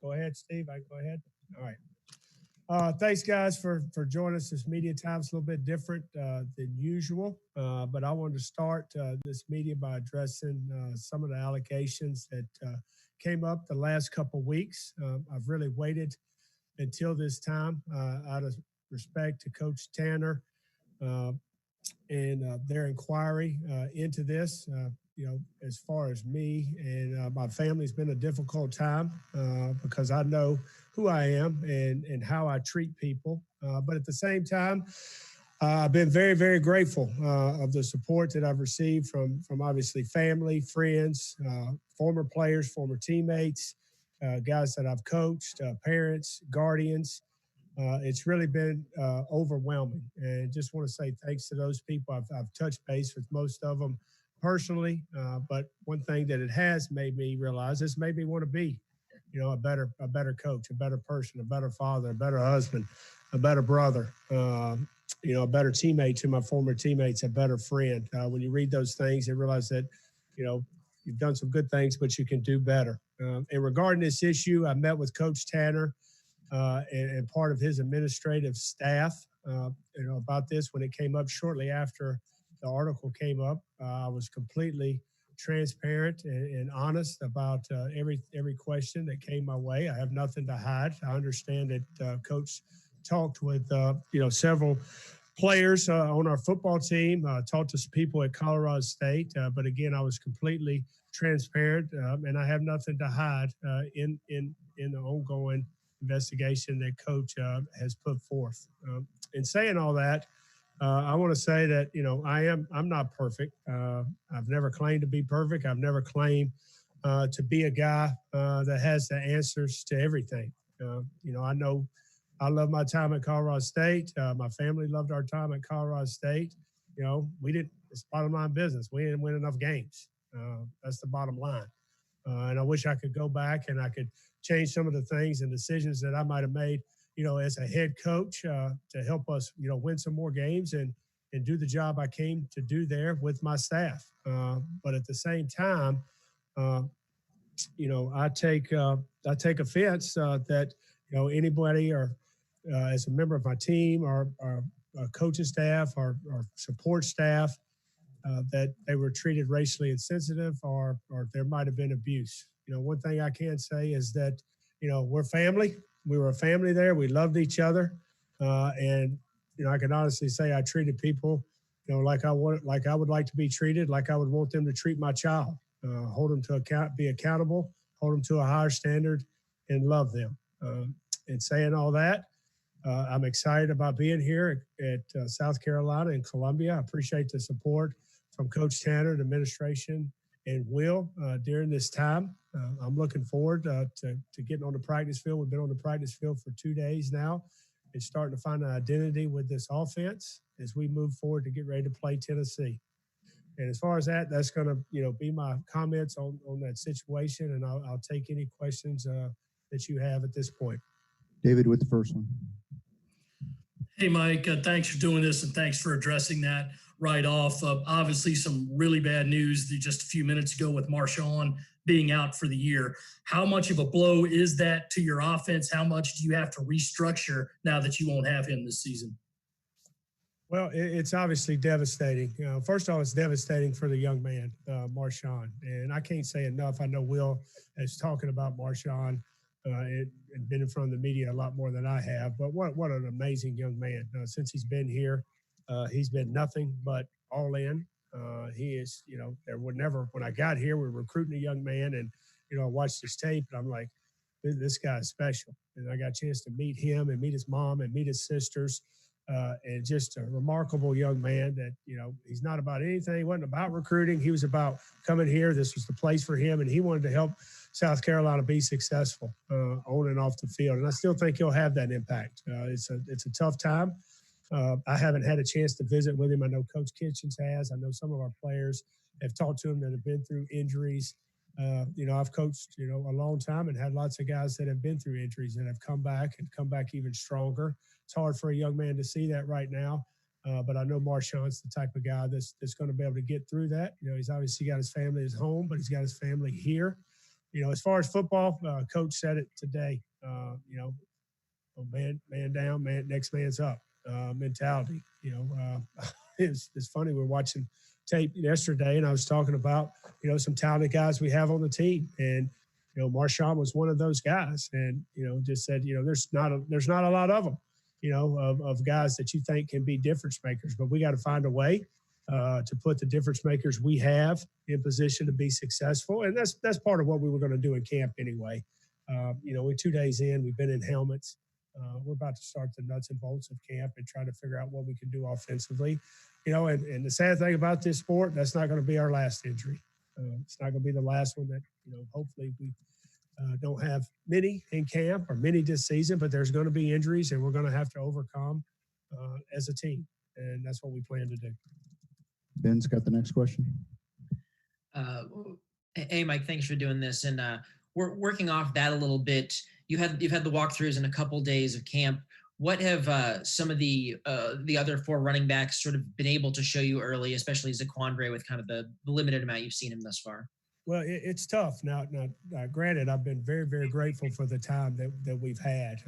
Go ahead, Steve. I can go ahead. All right. Thanks, guys, for joining us. This media time's a little bit different than usual, but I wanted to start this media by addressing some of the allegations that came up the last couple of weeks. I've really waited until this time out of respect to Coach Tanner and their inquiry into this. As far as me and my family's been a difficult time because I know who I am and how I treat people. But at the same time, I've been very, very grateful of the support that I've received from obviously family, friends, former players, former teammates, guys that I've coached, parents, guardians. It's really been overwhelming, and just want to say thanks to those people. I've touched base with most of them personally, but one thing that it has made me realize, it's made me want to be, a better coach, a better person, a better father, a better husband, a better brother, a better teammate to my former teammates, a better friend. When you read those things, you realize that, you've done some good things, but you can do better. And regarding this issue, I met with Coach Tanner and part of his administrative staff, about this when it came up shortly after the article came up. I was completely transparent and honest about every question that came my way. I have nothing to hide. I understand that Coach talked with several players on our football team, talked to some people at Colorado State, but again, I was completely transparent, and I have nothing to hide in the ongoing investigation that Coach has put forth. In saying all that, I want to say that, I'm not perfect. I've never claimed to be perfect. I've never claimed to be a guy that has the answers to everything. I know I love my time at Colorado State. My family loved our time at Colorado State. It's bottom line business. We didn't win enough games. That's the bottom line. And I wish I could go back and I could change some of the things and decisions that I might have made, as a head coach to help us, win some more games and do the job I came to do there with my staff. But at the same time, I take offense that, anybody or as a member of my team or coaching staff or support staff, that they were treated racially insensitive or there might have been abuse. One thing I can say is that, we're family. We were a family there. We loved each other. And, I can honestly say I treated people, like I would like to be treated, like I would want them to treat my child, hold them to account, be accountable, hold them to a higher standard and love them. And saying all that, I'm excited about being here at South Carolina and Columbia. I appreciate the support from Coach Tanner, the administration, and Will during this time. I'm looking forward to getting on the practice field. We've been on the practice field for 2 days now and starting to find an identity with this offense as we move forward to get ready to play Tennessee. And as far as that, that's going to be my comments on that situation, and I'll take any questions that you have at this point. David with the first one. Hey, Mike, thanks for doing this and thanks for addressing that right off. Obviously, some really bad news just a few minutes ago with Marshawn being out for the year. How much of a blow is that to your offense? How much do you have to restructure now that you won't have him this season? Well, it's obviously devastating. First of all, it's devastating for the young man, Marshawn. And I can't say enough. I know Will is talking about Marshawn and been in front of the media a lot more than I have. But what an amazing young man. Since he's been here, he's been nothing but all in. He is, there were never, when I got here, we were recruiting a young man and, I watched his tape and I'm like, this guy is special. And I got a chance to meet him and meet his mom and meet his sisters. And just a remarkable young man that, he's not about anything. He wasn't about recruiting. He was about coming here. This was the place for him. And he wanted to help South Carolina be successful on and off the field. And I still think he'll have that impact. It's a tough time. I haven't had a chance to visit with him. I know Coach Kitchens has. I know some of our players have talked to him that have been through injuries. I've coached, a long time and had lots of guys that have been through injuries and have come back even stronger. It's hard for a young man to see that right now. But I know Marshawn's the type of guy that's going to be able to get through that. He's obviously got his family at his home, but he's got his family here. as far as football, coach said it today, man down, next man's up mentality. It's funny. We're watching tape yesterday, and I was talking about some talented guys we have on the team, and Marshawn was one of those guys, and just said there's not a lot of them, of guys that you think can be difference makers, but we got to find a way to put the difference makers we have in position to be successful, and that's part of what we were going to do in camp anyway. We're 2 days in, we've been in helmets. We're about to start the nuts and bolts of camp and try to figure out what we can do offensively. And the sad thing about this sport, that's not going to be our last injury. It's not going to be the last one that, hopefully we don't have many in camp or many this season, but there's going to be injuries and we're going to have to overcome as a team. And that's what we plan to do. Ben's got the next question. Hey, Mike, thanks for doing this. And we're working off that a little bit. You've had the walkthroughs in a couple days of camp. What have some of the other 4 running backs sort of been able to show you early, especially Zaquandre with kind of the limited amount you've seen him thus far? Well, it's tough. Now, granted, I've been very, very grateful for the time that we've had,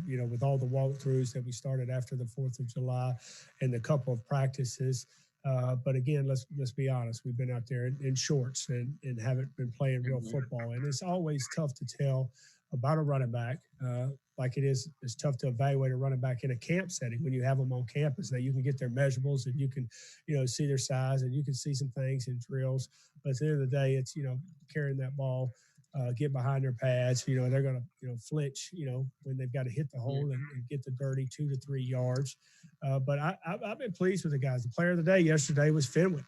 with all the walkthroughs that we started after the 4th of July and the couple of practices. But again, let's be honest. We've been out there in shorts and haven't been playing real football. And it's always tough to tell about a running back, like it's tough to evaluate a running back in a camp setting when you have them on campus. That you can get their measurables and you can, see their size and you can see some things in drills. But at the end of the day, it's, carrying that ball, get behind their pads. They're going to, flinch, when they've got to hit the hole and get the dirty 2 to 3 yards. But I've been pleased with the guys. The player of the day yesterday was Fenwick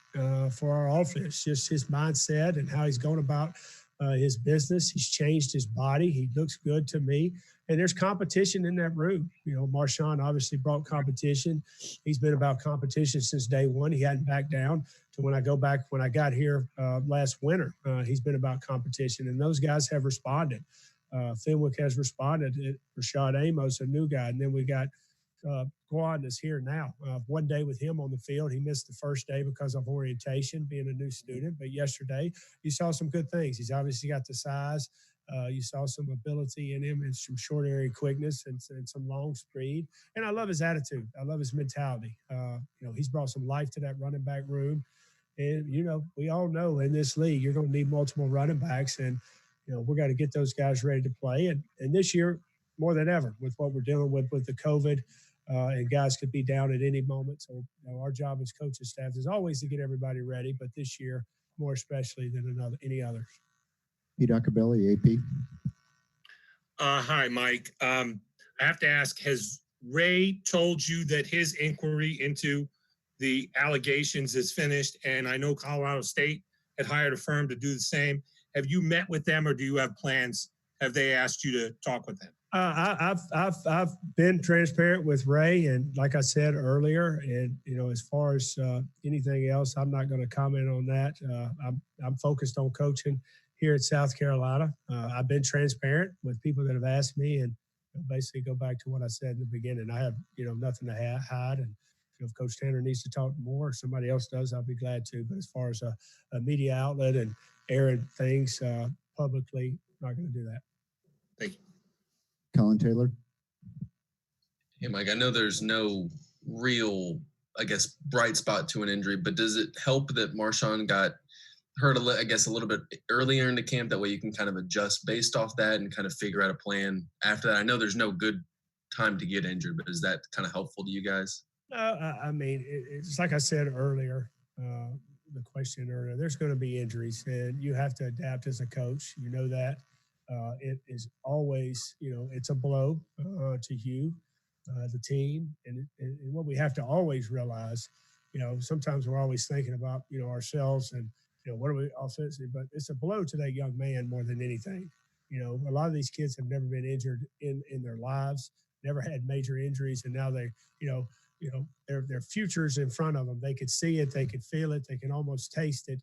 for our offense, just his mindset and how he's going about his business. He's changed his body. He looks good to me. And there's competition in that room. Marshawn obviously brought competition. He's been about competition since day one. He hadn't backed down to when I got here last winter. He's been about competition, and those guys have responded. Fenwick has responded. Rashad Amos, a new guy. And then we got Guan is here now. 1 day with him on the field. He missed the first day because of orientation, being a new student. But yesterday, you saw some good things. He's obviously got the size. You saw some ability in him and some short area quickness and some long speed. And I love his attitude. I love his mentality. He's brought some life to that running back room. And, we all know in this league, you're going to need multiple running backs. And, we're got to get those guys ready to play. And this year, more than ever, with what we're dealing with the COVID, and guys could be down at any moment. So our job as coaching staff is always to get everybody ready. But this year, more especially than any others. Pete Acabelli, AP. Hi, Mike. I have to ask, has Ray told you that his inquiry into the allegations is finished? And I know Colorado State had hired a firm to do the same. Have you met with them, or do you have plans? Have they asked you to talk with them? I've been transparent with Ray, and like I said earlier, and as far as anything else, I'm not going to comment on that. I'm focused on coaching here at South Carolina. I've been transparent with people that have asked me, and basically go back to what I said in the beginning. I have nothing to hide, and if Coach Tanner needs to talk more, or somebody else does, I'll be glad to. But as far as a media outlet and airing things publicly, I'm not going to do that. Thank you. Colin Taylor. Hey, Mike, I know there's no real, bright spot to an injury, but does it help that Marshawn got hurt, a little bit earlier in the camp? That way you can kind of adjust based off that and kind of figure out a plan after that. I know there's no good time to get injured, but is that kind of helpful to you guys? I mean, it's like I said earlier, the question earlier, there's going to be injuries, and you have to adapt as a coach. You know that. It is always, it's a blow to you, the team. And what we have to always realize, sometimes we're always thinking about, ourselves and, what are we offensively, but it's a blow to that young man more than anything. A lot of these kids have never been injured in their lives, never had major injuries. And now they, their future's in front of them. They could see it. They could feel it. They can almost taste it.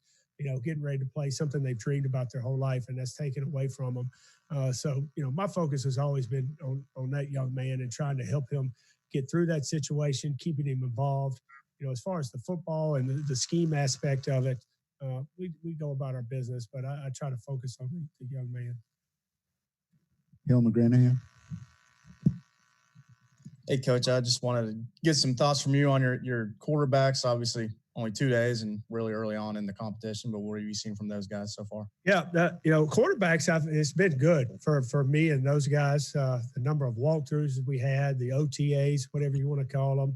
Getting ready to play something they've dreamed about their whole life, and that's taken away from them. So, my focus has always been on that young man and trying to help him get through that situation, keeping him involved. As far as the football and the scheme aspect of it, we go about our business, but I try to focus on the young man. Hill McGranahan. Hey, Coach, I just wanted to get some thoughts from you on your quarterbacks. Obviously, only 2 days and really early on in the competition, but what have you seen from those guys so far? Yeah, quarterbacks, it's been good for me and those guys. The number of walkthroughs that we had, the OTAs, whatever you want to call them,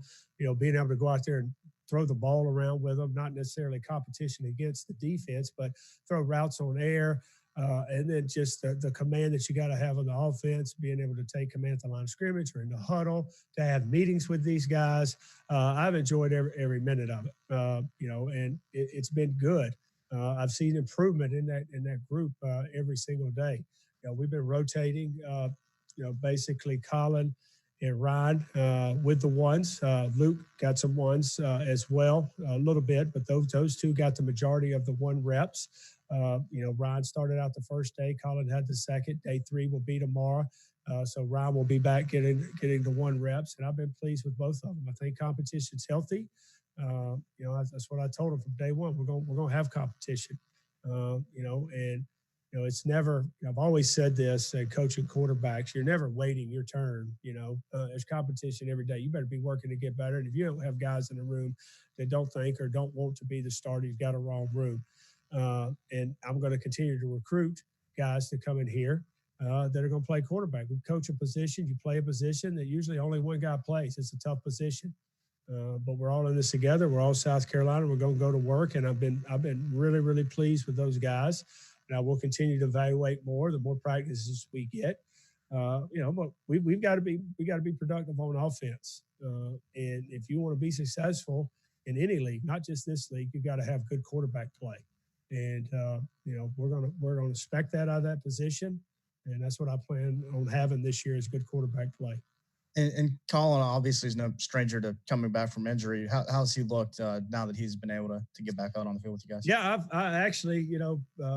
being able to go out there and throw the ball around with them, not necessarily competition against the defense, but throw routes on air. And then just the command that you got to have on the offense, being able to take command at the line of scrimmage or in the huddle, to have meetings with these guys. I've enjoyed every minute of it, and it's been good. I've seen improvement in that group every single day. We've been rotating, basically Colin and Ryan with the ones. Luke got some ones as well, a little bit, but those two got the majority of the one reps. Ryan started out the first day. Colin had the second. Day 3 will be tomorrow. So Ryan will be back getting the one reps, and I've been pleased with both of them. I think competition's healthy. That's what I told them from day one. We're gonna have competition. It's never. I've always said this, coaching quarterbacks, you're never waiting your turn. There's competition every day. You better be working to get better. And if you don't have guys in the room that don't think or don't want to be the starter, you've got a wrong room. And I'm going to continue to recruit guys to come in here that are going to play quarterback. We coach a position, you play a position that usually only one guy plays. It's a tough position, but we're all in this together. We're all South Carolina. We're going to go to work, and I've been really, really pleased with those guys. And I will continue to evaluate more the more practices we get. But we got to be productive on offense. And if you want to be successful in any league, not just this league, you've got to have good quarterback play. And we're gonna expect that out of that position, and that's what I plan on having this year is good quarterback play. And Colin obviously is no stranger to coming back from injury. How's he looked now that he's been able to get back out on the field with you guys? Yeah, I actually,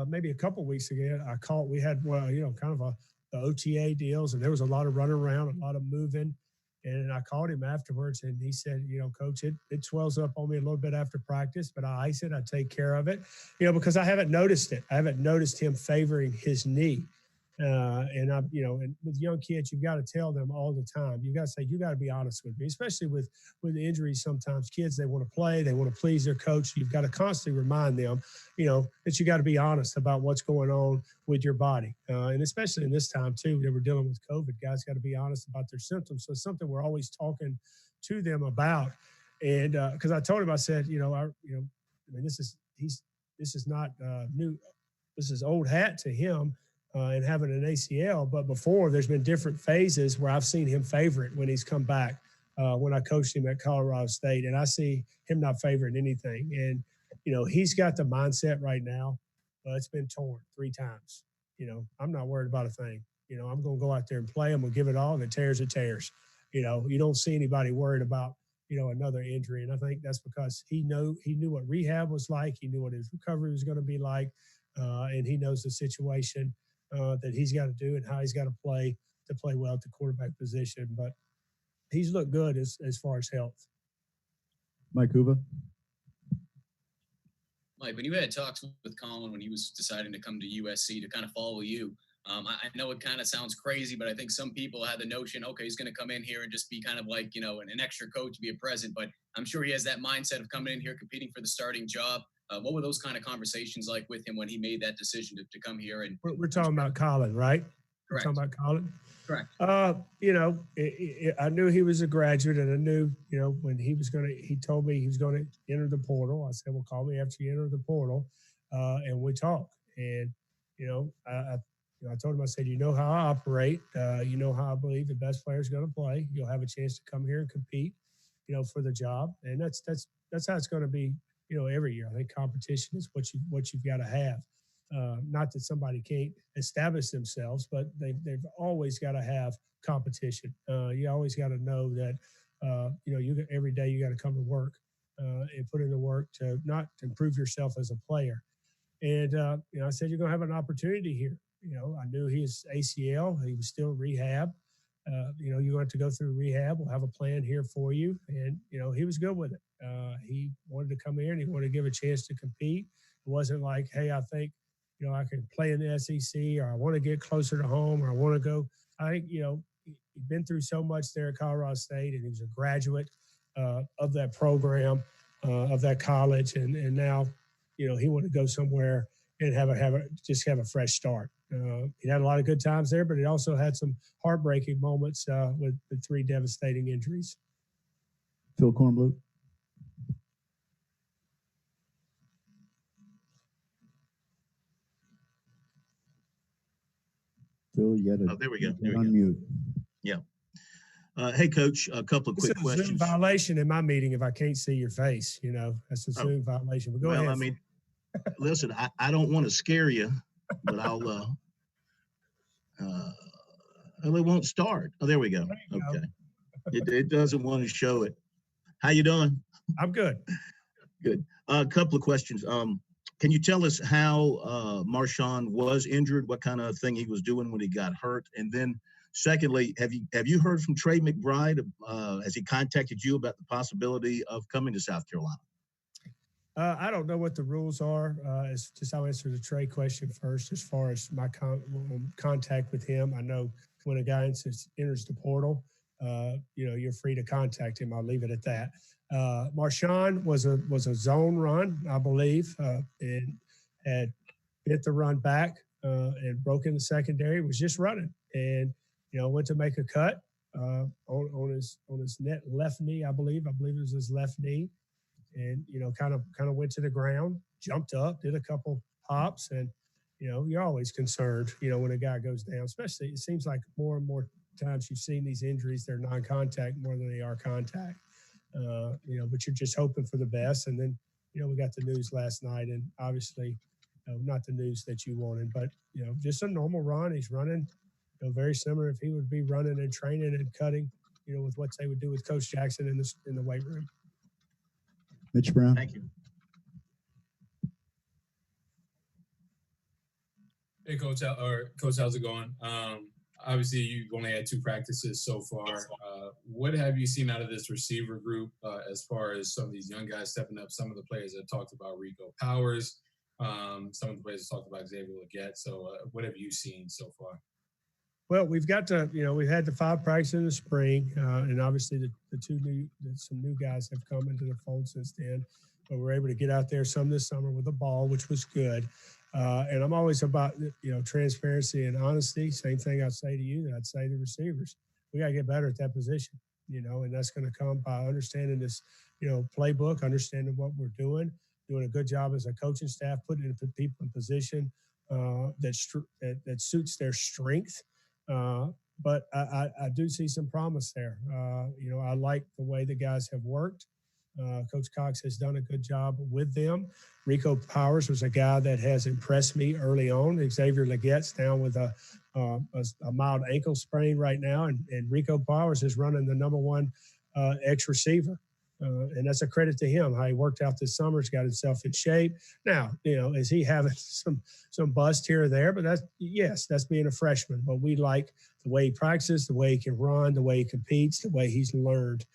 maybe a couple of weeks ago, we had kind of the OTA deals, and there was a lot of running around, a lot of moving. And I called him afterwards, and he said, Coach, it swells up on me a little bit after practice, but I ice it. I take care of it, because I haven't noticed it. I haven't noticed him favoring his knee. And with young kids, you've got to tell them all the time. You got to say, you got to be honest with me, especially with injuries. Sometimes kids, they want to play, they want to please their coach. You've got to constantly remind them, that you got to be honest about what's going on with your body. And especially in this time too, that we're dealing with COVID, guys got to be honest about their symptoms. So it's something we're always talking to them about. And because I told him, I said, this is not new. This is old hat to him. And having an ACL, but before there's been different phases where I've seen him favor it when he's come back. When I coached him at Colorado State, and I see him not favoring anything. And he's got the mindset right now. It's been torn 3 times. I'm not worried about a thing. I'm going to go out there and play. I'm going to give it all, and it tears. You don't see anybody worried about another injury, and I think that's because he knew what rehab was like. He knew what his recovery was going to be like, and he knows the situation that he's got to do and how he's got to play well at the quarterback position. But he's looked good as far as health. Mike Uva. Mike, when you had talks with Colin when he was deciding to come to USC to kind of follow you, I know it kind of sounds crazy, but I think some people had the notion, okay, he's going to come in here and just be kind of like, an extra coach, be a present. But I'm sure he has that mindset of coming in here, competing for the starting job. What were those kind of conversations like with him when he made that decision to come here? And we're talking about Colin, right? Correct. We're talking about Colin. Correct. I knew he was a graduate, and I knew, when he told me he was going to enter the portal. I said, well, call me after you enter the portal, and we talked. And I told him, I said, how I operate, how I believe the best player is going to play. You'll have a chance to come here and compete, for the job, and that's how it's going to be. Every year. I think competition is what you've got to have. Not that somebody can't establish themselves, but they've always got to have competition. You always got to know that every day you got to come to work and put in the work to not improve yourself as a player. And I said, you're going to have an opportunity here. I knew his ACL. He was still rehab. You're going to have to go through rehab. We'll have a plan here for you. And, he was good with it. He wanted to come here and he wanted to give a chance to compete. wasn't like, hey, I think, I can play in the SEC, or I want to get closer to home, or I want to go. I think, he'd been through so much there at Colorado State, and he was a graduate of that program, of that college. And now, he wanted to go somewhere and have a fresh start. He had a lot of good times there, but he also had some heartbreaking moments with the 3 devastating injuries. Phil Kornbluth. Phil, you got to there we go. unmute. Hey, Coach, a couple of It's quick a Zoom questions. violation in my meeting if I can't see your face. That's a Zoom violation. But go ahead. I mean, listen, I don't want to scare you, but I'll. It won't start. Oh, there we go. Okay, it doesn't want to show it. How you doing? I'm good. Good. A couple of questions. Can you tell us how Marshawn was injured? What kind of thing he was doing when he got hurt? And then, secondly, have you heard from Trey McBride? Has he contacted you about the possibility of coming to South Carolina? I don't know what the rules are. It's just I'll answer the Trey question first. As far as my contact with him, I know when a guy enters the portal, you're free to contact him. I'll leave it at that. Marshawn was a zone run, I believe, and had hit the run back and broke in the secondary. Was just running, and went to make a cut on his left knee, I believe. I believe it was his left knee, and kind of went to the ground, jumped up, did a couple hops, and you're always concerned, when a guy goes down. Especially, it seems like more and more times you've seen these injuries, they're non-contact more than they are contact. But you're just hoping for the best. And then, we got the news last night, and obviously not the news that you wanted, but, just a normal run. He's running, very similar if he would be running and training and cutting, with what they would do with Coach Jackson in the weight room. Mitch Brown. Thank you. Hey, Coach, how's it going? Obviously, you've only had 2 practices so far. What have you seen out of this receiver group as far as some of these young guys stepping up? Some of the players that talked about Rico Powers, some of the players that talked about Xavier Legette. So what have you seen so far? Well, we've got we've had the 5 practices in the spring, and obviously some new guys have come into the fold since then. But we're able to get out there some this summer with the ball, which was good. And I'm always about, transparency and honesty. Same thing I'd say to you that I'd say to receivers. We got to get better at that position, and that's going to come by understanding this, playbook, understanding what we're doing a good job as a coaching staff, putting people in position that suits their strength. But I do see some promise there. I like the way the guys have worked. Coach Cox has done a good job with them. Rico Powers was a guy that has impressed me early on. Xavier Legette's down with a mild ankle sprain right now, and Rico Powers is running the number 1 X receiver. And that's a credit to him, how he worked out this summer. He's got himself in shape. Now, is he having some bust here or there? But that's being a freshman. But we like the way he practices, the way he can run, the way he competes, the way he's learned.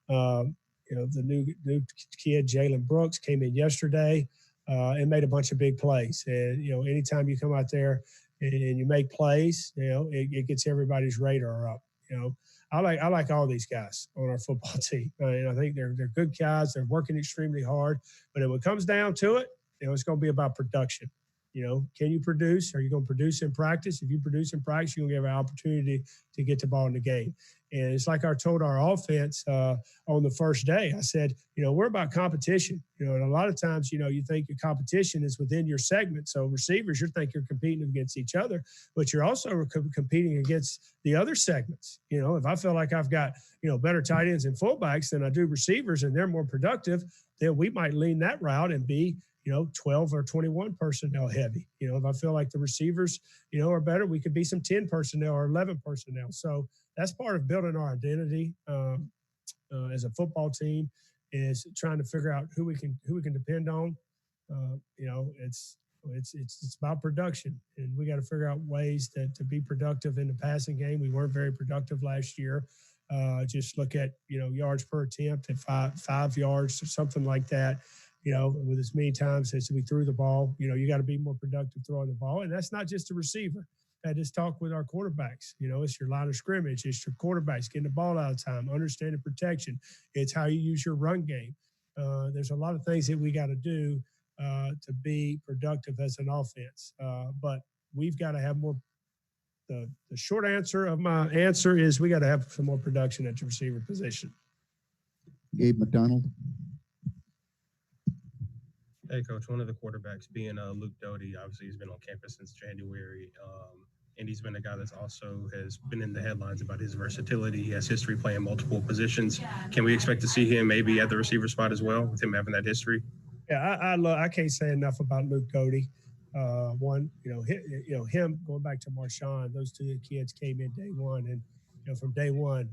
The new kid, Jalen Brooks, came in yesterday and made a bunch of big plays. And, anytime you come out there and you make plays, it gets everybody's radar up. I like all these guys on our football team. I think they're good guys. They're working extremely hard. But when it comes down to it, it's going to be about production. Can you produce? Are you going to produce in practice? If you produce in practice, you're going to have an opportunity to get the ball in the game. And it's like I told our offense on the first day. I said, we're about competition. And a lot of times, you think your competition is within your segment. So receivers, you think you're competing against each other, but you're also competing against the other segments. If I feel like I've got, better tight ends and fullbacks than I do receivers and they're more productive, then we might lean that route and be 12 or 21 personnel heavy. If I feel like the receivers, are better, we could be some 10 personnel or 11 personnel. So that's part of building our identity as a football team, is trying to figure out who we can depend on. It's about production, and we got to figure out ways to be productive in the passing game. We weren't very productive last year. Just look at yards per attempt at five yards or something like that. with as many times as we threw the ball, you got to be more productive throwing the ball. And that's not just a receiver. I just talk with our quarterbacks. It's your line of scrimmage. It's your quarterbacks getting the ball out of time, understanding protection. It's how you use your run game. There's a lot of things that we got to do to be productive as an offense. But we've got to have more. The short answer of my answer is we got to have some more production at the receiver position. Gabe McDonald. Hey, Coach, one of the quarterbacks being Luke Doty, obviously he's been on campus since January, and he's been a guy that's also has been in the headlines about his versatility. He has history playing multiple positions. Can we expect to see him maybe at the receiver spot as well, with him having that history? Yeah, I can't say enough about Luke Doty. Him going back to Marshawn, those two kids came in day one, and from day one,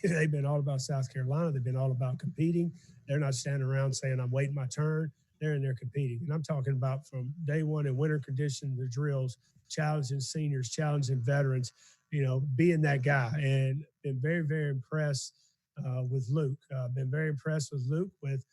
they've been all about South Carolina. They've been all about competing. They're not standing around saying, I'm waiting my turn. They're in there competing. And I'm talking about from day one in winter conditions, the drills, challenging seniors, challenging veterans, being that guy. And been very, very impressed with Luke. Been very impressed with Luke with,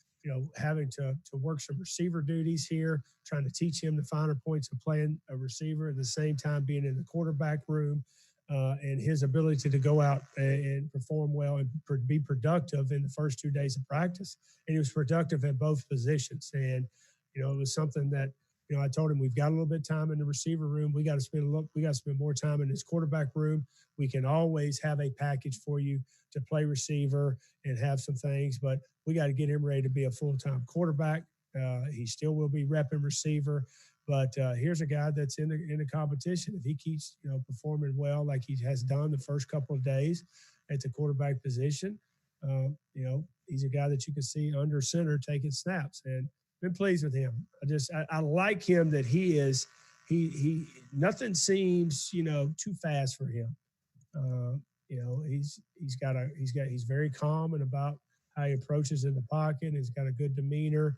having to work some receiver duties here, trying to teach him the finer points of playing a receiver at the same time being in the quarterback room. And his ability to go out and perform well and be productive in the first 2 days of practice. And he was productive at both positions. And, it was something that, I told him we've got a little bit of time in the receiver room. We got to spend more time in his quarterback room. We can always have a package for you to play receiver and have some things, but we got to get him ready to be a full-time quarterback. He still will be repping receiver. But here's a guy that's in the competition. If he keeps, performing well like he has done the first couple of days at the quarterback position, he's a guy that you can see under center taking snaps. And been pleased with him. I like him that he nothing seems too fast for him. He's very calm and about how he approaches in the pocket. He's got a good demeanor.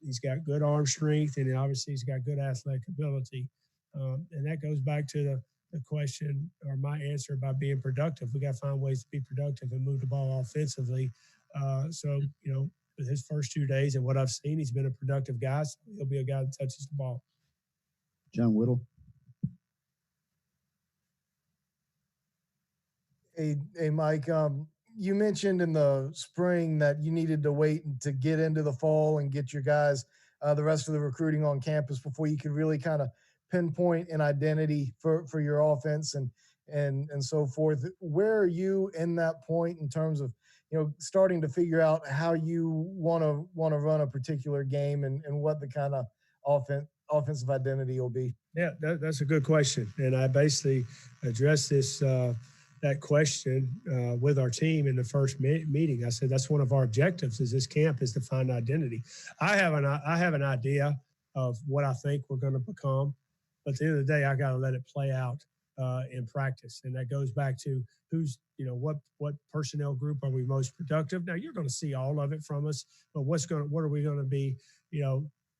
He's got good arm strength, and obviously he's got good athletic ability. And that goes back to the question or my answer about being productive. We got to find ways to be productive and move the ball offensively. With his first 2 days and what I've seen, he's been a productive guy. So he'll be a guy that touches the ball. John Whittle. Hey, Mike. You mentioned in the spring that you needed to wait to get into the fall and get your guys, the rest of the recruiting on campus before you could really kind of pinpoint an identity for your offense and so forth. Where are you in that point in terms of, starting to figure out how you want to run a particular game and what the kind of offensive identity will be? Yeah, that's a good question. And I basically addressed that question with our team in the first meeting. I said, that's one of our objectives is this camp is to find identity. I have an idea of what I think we're going to become, but at the end of the day, I got to let it play out in practice. And that goes back to who's, what personnel group are we most productive? Now you're going to see all of it from us, but what are we going to be,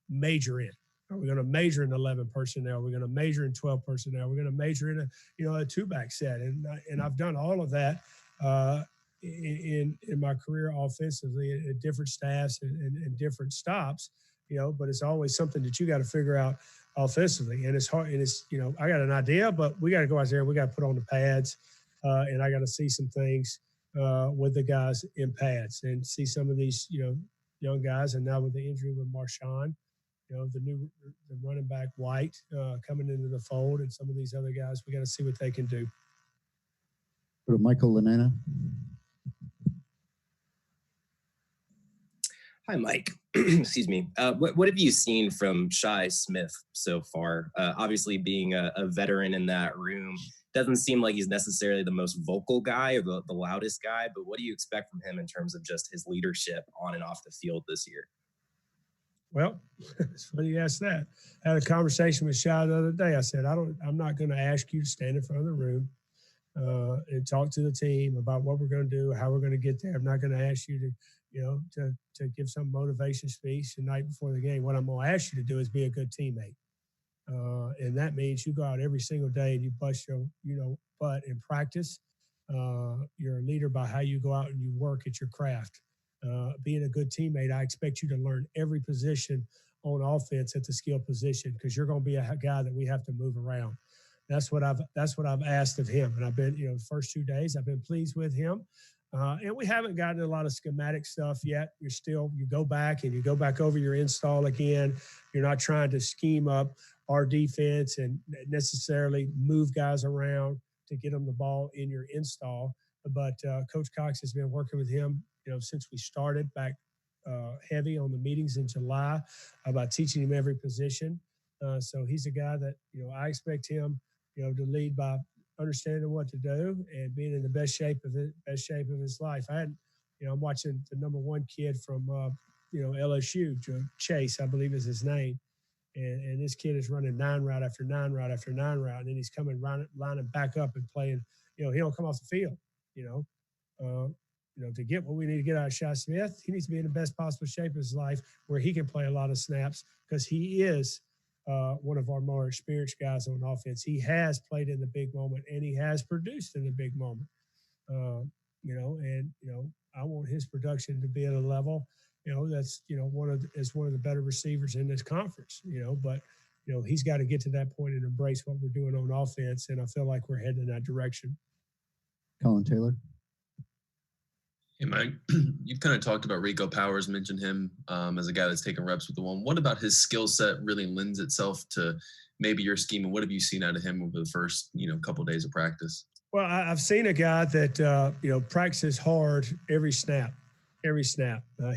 major in? Are we going to major in 11 personnel? We're going to major in 12 personnel. We're going to major in a two-back set. And I've done all of that in my career offensively at different staffs and different stops, but it's always something that you got to figure out offensively. And it's hard. And it's, I got an idea, but we got to go out there and we got to put on the pads. And I got to see some things with the guys in pads and see some of these, young guys. And now with the injury with Marshawn, the running back White coming into the fold and some of these other guys, we got to see what they can do. Go to Michael Lanana. Hi, Mike. Excuse me. What have you seen from Shi Smith so far? Obviously, being a veteran in that room, doesn't seem like he's necessarily the most vocal guy or the loudest guy, but what do you expect from him in terms of just his leadership on and off the field this year? Well, it's funny you asked that. I had a conversation with Shi the other day. I said, I'm not going to ask you to stand in front of the room and talk to the team about what we're going to do, how we're going to get there. I'm not going to ask you to give some motivation speech the night before the game. What I'm going to ask you to do is be a good teammate. And that means you go out every single day and you bust your, butt in practice. You're a leader by how you go out and you work at your craft. being a good teammate, I expect you to learn every position on offense at the skill position because you're going to be a guy that we have to move around. That's what I've asked of him, and I've been, the first 2 days I've been pleased with him. And we haven't gotten a lot of schematic stuff yet. You go back and you go back over your install again. You're not trying to scheme up our defense and necessarily move guys around to get them the ball in your install. But Coach Cox has been working with him, since we started back heavy on the meetings in July about teaching him every position. So he's a guy that, I expect him, to lead by understanding what to do and being in the best shape of his life. I'm watching the number one kid from, LSU, Chase, I believe is his name. And this kid is running 9 route after 9 route after 9 route. And then he's coming lining back up and playing, he don't come off the field, to get what we need to get out of Shi Smith, he needs to be in the best possible shape of his life where he can play a lot of snaps because he is one of our more experienced guys on offense. He has played in the big moment and he has produced in the big moment. I want his production to be at a level, that's, one of the better receivers in this conference, but he's got to get to that point and embrace what we're doing on offense. And I feel like we're heading in that direction. Colin Taylor. Hey, Mike, you've kind of talked about Rico Powers, mentioned him as a guy that's taking reps with the one. What about his skill set really lends itself to maybe your scheme? And what have you seen out of him over the first, couple of days of practice? Well, I've seen a guy that, practices hard every snap.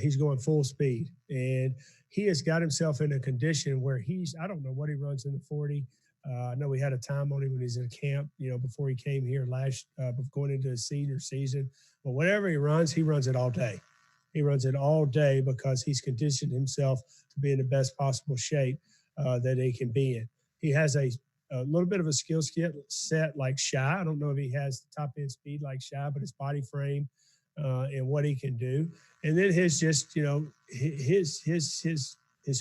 He's going full speed. And he has got himself in a condition where I don't know what he runs in the 40. I know we had a time on him when he was in camp, before he came here going into his senior season. But whatever he runs it all day. He runs it all day because he's conditioned himself to be in the best possible shape that he can be in. He has a little bit of a skill set like Shi. I don't know if he has the top end speed like Shi, but his body frame and what he can do. And then his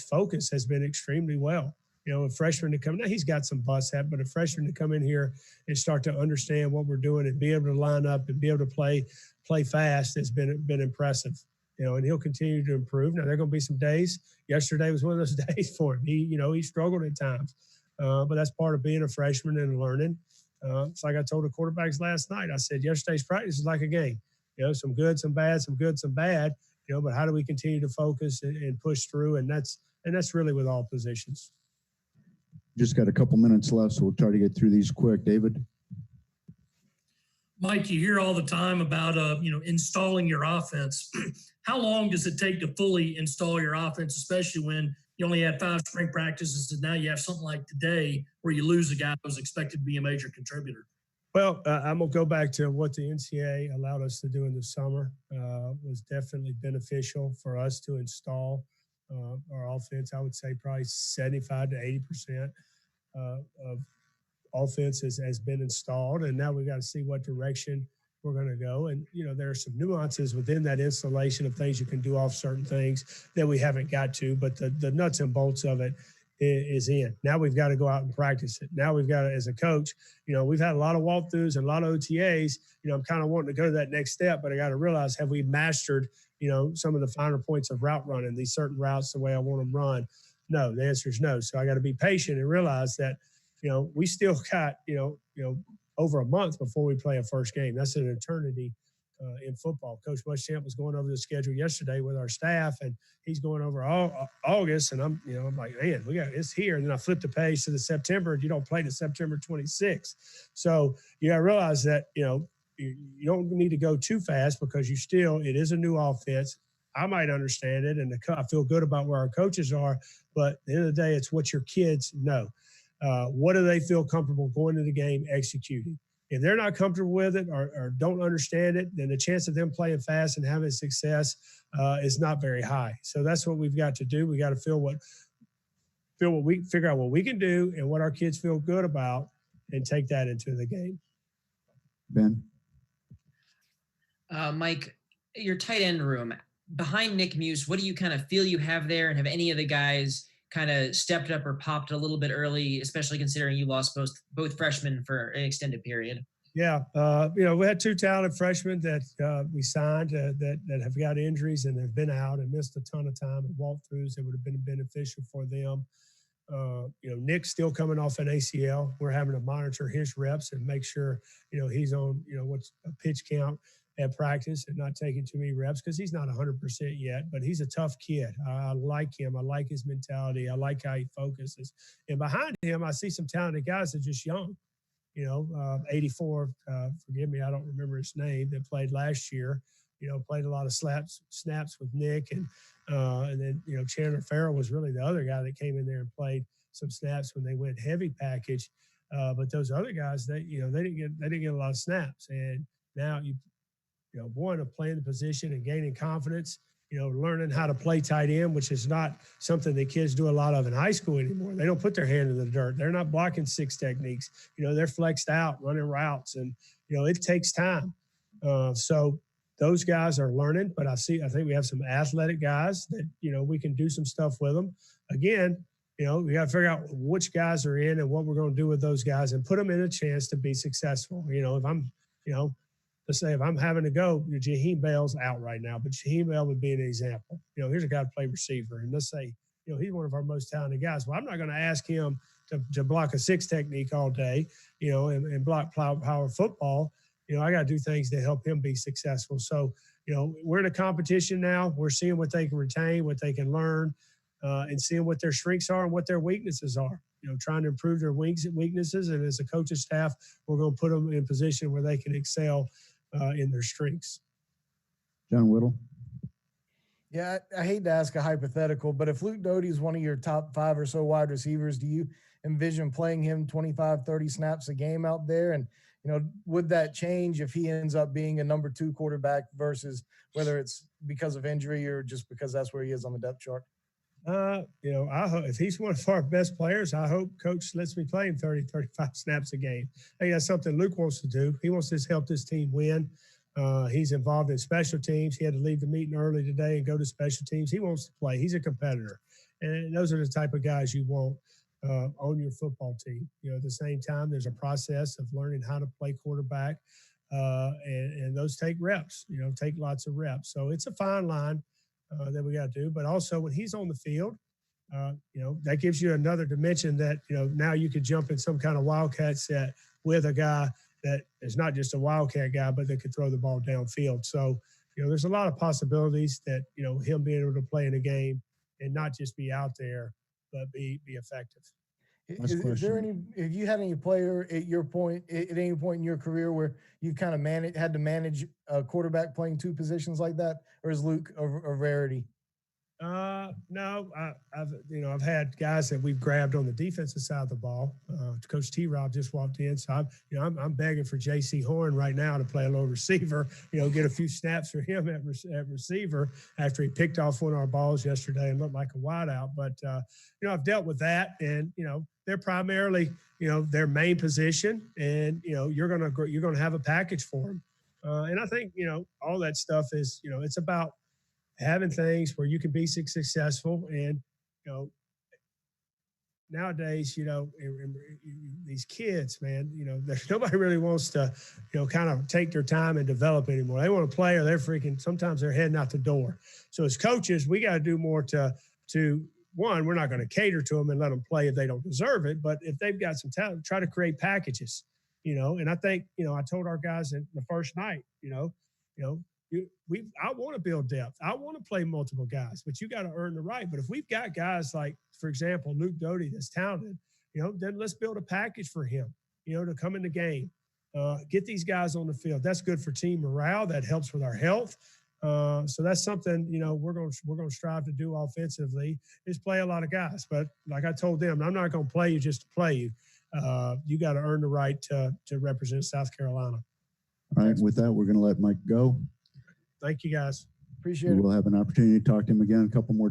focus has been extremely well. A freshman to come, now he's got some bust hat, but a freshman to come in here and start to understand what we're doing and be able to line up and be able to play fast has been impressive. And he'll continue to improve. Now there are going to be some days. Yesterday was one of those days for him. He struggled at times, but that's part of being a freshman and learning. It's like I told the quarterbacks last night. I said yesterday's practice is like a game. Some good, some bad, some good, some bad. But how do we continue to focus and push through? And that's really with all positions. Just got a couple minutes left, so we'll try to get through these quick. David? Mike, you hear all the time about, installing your offense. How long does it take to fully install your offense, especially when you only had 5 spring practices and now you have something like today where you lose a guy who's expected to be a major contributor? Well, I'm going to go back to what the NCAA allowed us to do in the summer. Was definitely beneficial for us to install our offense. I would say probably 75 to 80% of offense has been installed. And now we've got to see what direction we're going to go. And, there are some nuances within that installation of things you can do off certain things that we haven't got to, but the nuts and bolts of it is in. Now we've got to go out and practice it. Now we've got to, as a coach, we've had a lot of walkthroughs and a lot of OTAs. I'm kind of wanting to go to that next step, but I got to realize, have we mastered, some of the finer points of route running, these certain routes the way I want them run? No, the answer is no. So I got to be patient and realize that, we still got, over a month before we play a first game. That's an eternity in football. Coach Muschamp was going over the schedule yesterday with our staff, and he's going over August. And I'm like, man, it's here. And then I flip the page to the September, and you don't play to September 26th. So you got to realize that, you don't need to go too fast because it is a new offense. I might understand it, and I feel good about where our coaches are. But at the end of the day, it's what your kids know. What do they feel comfortable going to the game executing? If they're not comfortable with it or don't understand it, then the chance of them playing fast and having success is not very high. So that's what we've got to do. We got to figure out what we can do and what our kids feel good about, and take that into the game. Ben? Mike, your tight end room behind Nick Muse, what do you kind of feel you have there, and have any of the guys kind of stepped up or popped a little bit early, especially considering you lost both freshmen for an extended period? Yeah, we had two talented freshmen that we signed that have got injuries and have been out and missed a ton of time and walkthroughs that would have been beneficial for them. Nick's still coming off an ACL. We're having to monitor his reps and make sure, he's on, what's a pitch count at practice and not taking too many reps because he's not 100% yet, but he's a tough kid. I like him. I like his mentality. I like how he focuses. And behind him, I see some talented guys that are just young. 84, forgive me, I don't remember his name, that played last year, played a lot of snaps with Nick. And then, Chandler Farrell was really the other guy that came in there and played some snaps when they went heavy package. But those other guys, they didn't get a lot of snaps. And now one of playing the position and gaining confidence, learning how to play tight end, which is not something that kids do a lot of in high school anymore. They don't put their hand in the dirt. They're not blocking six techniques. They're flexed out, running routes, and, it takes time. So those guys are learning, but I think we have some athletic guys that, we can do some stuff with them. Again, we got to figure out which guys are in and what we're going to do with those guys and put them in a chance to be successful. If I'm, let's say if I'm having to go, Jaheim Bell's out right now, but Jaheim Bell would be an example. Here's a guy to play receiver, and let's say, he's one of our most talented guys. Well, I'm not going to ask him to block a six technique all day, and block power football. I got to do things to help him be successful. So, we're in a competition now. We're seeing what they can retain, what they can learn, and seeing what their strengths are and what their weaknesses are. Trying to improve their weaknesses. And as a coaching staff, we're going to put them in a position where they can excel in their strengths. John Whittle. Yeah, I hate to ask a hypothetical, but if Luke Doty is one of your top 5 or so wide receivers, do you envision playing him 25, 30 snaps a game out there? And, would that change if he ends up being a number 2 quarterback versus whether it's because of injury or just because that's where he is on the depth chart? I hope if he's one of our best players, I hope coach lets me play him 30, 35 snaps a game. I think that's something Luke wants to do. He wants to help this team win. He's involved in special teams. He had to leave the meeting early today and go to special teams. He wants to play. He's a competitor. And those are the type of guys you want on your football team. At the same time, there's a process of learning how to play quarterback. And those take reps, take lots of reps. So it's a fine line that we got to do. But also when he's on the field, that gives you another dimension that, now you could jump in some kind of wildcat set with a guy that is not just a wildcat guy, but that could throw the ball downfield. So, there's a lot of possibilities that, him being able to play in a game and not just be out there, but be effective. Is there have you had any player at any point in your career where you've kind of had to manage a quarterback playing 2 positions like that? Or is Luke a rarity? No, I've had guys that we've grabbed on the defensive side of the ball. Coach T-Rob just walked in, so I'm begging for J.C. Horn right now to play a little receiver. Get a few snaps for him at receiver after he picked off one of our balls yesterday and looked like a wideout. But I've dealt with that, and they're primarily their main position, and you're gonna have a package for them. And I think all that stuff is it's about having things where you can be successful. And, nowadays, these kids, man, nobody really wants to, kind of take their time and develop anymore. They want to play, or sometimes they're heading out the door. So as coaches, we got to do more to one, we're not going to cater to them and let them play if they don't deserve it. But if they've got some talent, try to create packages, and I think, I told our guys in the first night, I want to build depth. I want to play multiple guys, but you got to earn the right. But if we've got guys like, for example, Luke Doty that's talented, then let's build a package for him, to come in the game, get these guys on the field. That's good for team morale. That helps with our health. So that's something, we're going to strive to do offensively, is play a lot of guys. But like I told them, I'm not going to play you just to play you. You got to earn the right to represent South Carolina. All right. With that, we're going to let Mike go. Thank you, guys. Appreciate it. We'll have an opportunity to talk to him again a couple more